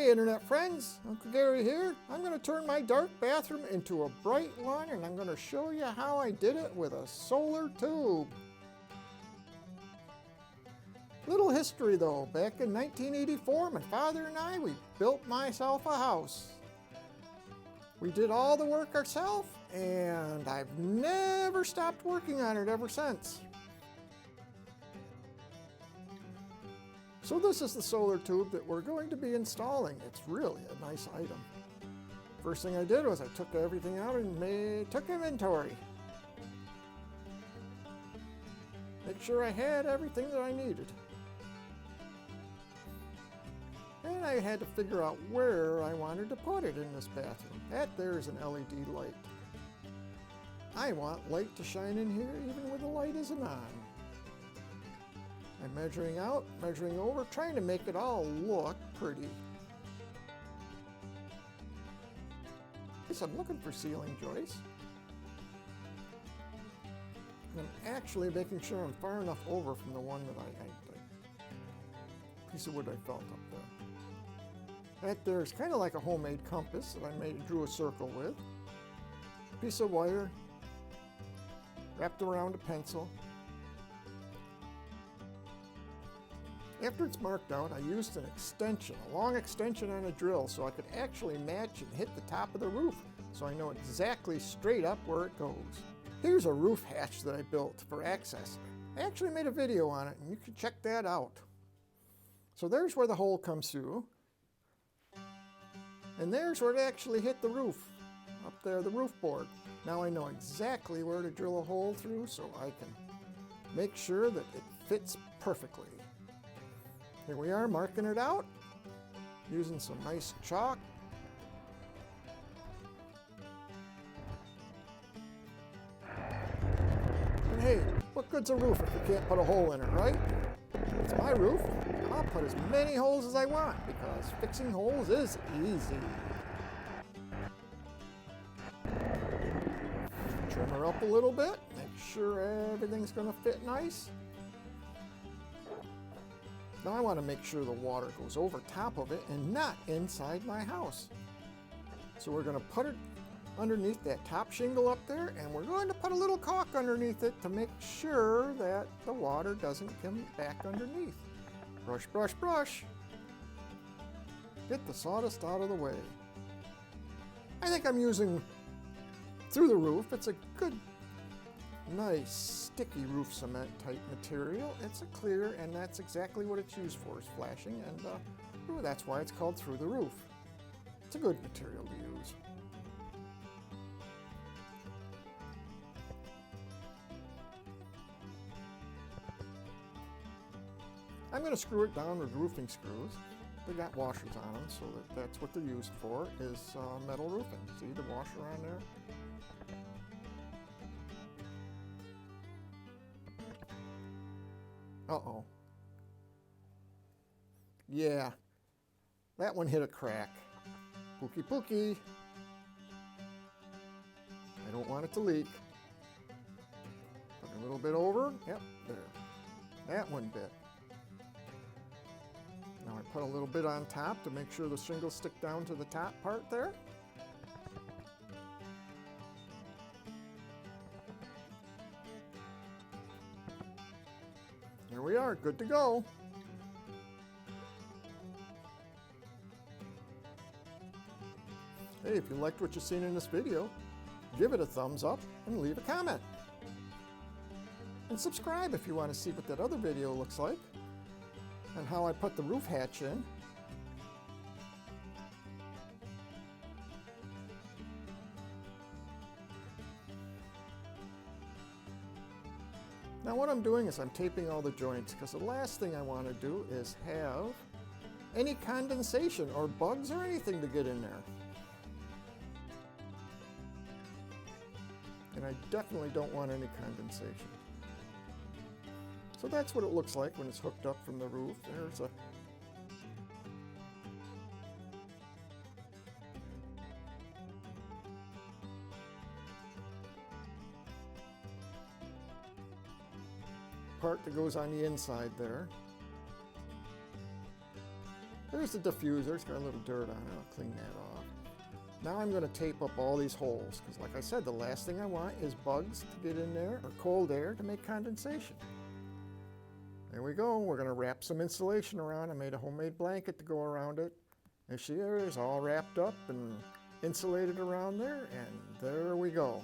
Hey Internet friends, Uncle Gary here. I'm going to turn my dark bathroom into a bright one, and I'm going to show you how I did it with a solar tube. Little history though, back in 1984 my father and I, we built myself a house. We did all the work ourselves, and I've never stopped working on it ever since. So this is the solar tube that we're going to be installing. It's really a nice item. First thing I did was I took everything out and took inventory. Make sure I had everything that I needed. And I had to figure out where I wanted to put it in this bathroom. That there is an LED light. I want light to shine in here even when the light isn't on. I'm measuring out, measuring over, trying to make it all look pretty. Yes, I'm looking for ceiling joists. And I'm actually making sure I'm far enough over from the one that the piece of wood I felt up there. That there's kind of like a homemade compass that I drew a circle with. Piece of wire wrapped around a pencil. After it's marked out, I used an extension, a long extension on a drill, so I could actually match and hit the top of the roof, so I know exactly straight up where it goes. Here's a roof hatch that I built for access. I actually made a video on it, and you can check that out. So there's where the hole comes through, and there's where it actually hit the roof, up there, the roof board. Now I know exactly where to drill a hole through, so I can make sure that it fits perfectly. Here we are marking it out, using some nice chalk. And hey, what good's a roof if you can't put a hole in it, right? It's my roof. I'll put as many holes as I want because fixing holes is easy. Trim her up a little bit, make sure everything's going to fit nice. Now I want to make sure the water goes over top of it and not inside my house. So we're going to put it underneath that top shingle up there, and we're going to put a little caulk underneath it to make sure that the water doesn't come back underneath. Brush, brush, brush. Get the sawdust out of the way. I think I'm using through the roof. It's a good, nice, sticky roof cement type material. It's a clear, and that's exactly what it's used for, is flashing, and that's why it's called through the roof. It's a good material to use. I'm going to screw it down with roofing screws. They got washers on them, so that's what they're used for, is metal roofing. See the washer on there? Uh-oh. Yeah, that one hit a crack. Pookie pookie. I don't want it to leak. Put a little bit over. Yep, there. That one bit. Now I put a little bit on top to make sure the shingles stick down to the top part there. Here we are, good to go. Hey, if you liked what you've seen in this video, give it a thumbs up and leave a comment. And subscribe if you want to see what that other video looks like and how I put the roof hatch in. Now what I'm doing is I'm taping all the joints, because the last thing I want to do is have any condensation or bugs or anything to get in there. And I definitely don't want any condensation. So that's what it looks like when it's hooked up from the roof. There's a part that goes on the inside there. There's the diffuser. It's got a little dirt on it. I'll clean that off. Now I'm going to tape up all these holes because, like I said, the last thing I want is bugs to get in there or cold air to make condensation. There we go. We're going to wrap some insulation around. I made a homemade blanket to go around it. There she is, all wrapped up and insulated around there, and there we go.